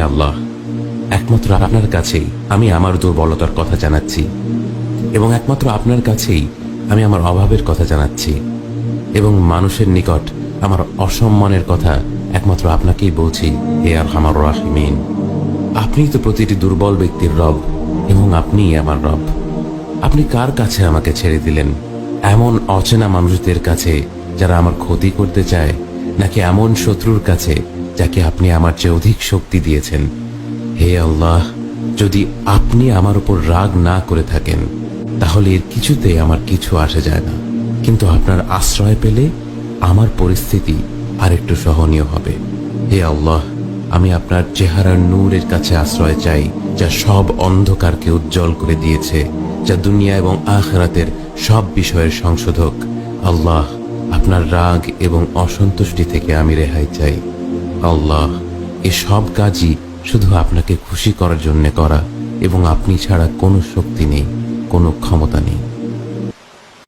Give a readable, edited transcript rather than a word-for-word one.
আল্লাহ, একমাত্র আপনার কাছেই আমি আমার দুর্বলতার কথা জানাচ্ছি, এবং একমাত্র আপনার কাছেই আমি আমার অভাবের কথা জানাচ্ছি, এবং মানুষের নিকট আমার অসম্মানের কথা একমাত্র আপনাকেই বলছি। হে আরহামার রাহিমিন, আপনিই তো প্রতিটি দুর্বল ব্যক্তির রব, এবং আপনিই আমার রব। আপনি কার কাছে আমাকে ছেড়ে দিলেন? এমন অচেনা মানুষদের কাছে যারা আমার ক্ষতি করতে চায়, নাকি এমন শত্রুর কাছে যাকে আপনি আমার চেয়ে অধিক শক্তি দিয়েছেন? হে আল্লাহ, যদি আপনি আমার উপর রাগ না করে থাকেন তাহলে এর কিছুতে আমার কিছু আসে যায় না, কিন্তু আপনার আশ্রয় পেলে আমার পরিস্থিতি আরেকটু সহনীয় হবে। হে আল্লাহ, আমি আপনার চেহারার নূরের কাছে আশ্রয় চাই, যা সব অন্ধকারকে উজ্জ্বল করে দিয়েছে, যা দুনিয়া এবং আখিরাতের সব বিষয়ের সংশোধক। আল্লাহ, আপনার রাগ এবং অসন্তুষ্টি থেকে আমি রেহাই চাই। আল্লাহ, এ সব কাজই শুধু আপনাকে খুশি করার জন্য করা, এবং আপনি ছাড়া কোনো শক্তি নেই, কোনো ক্ষমতা নেই।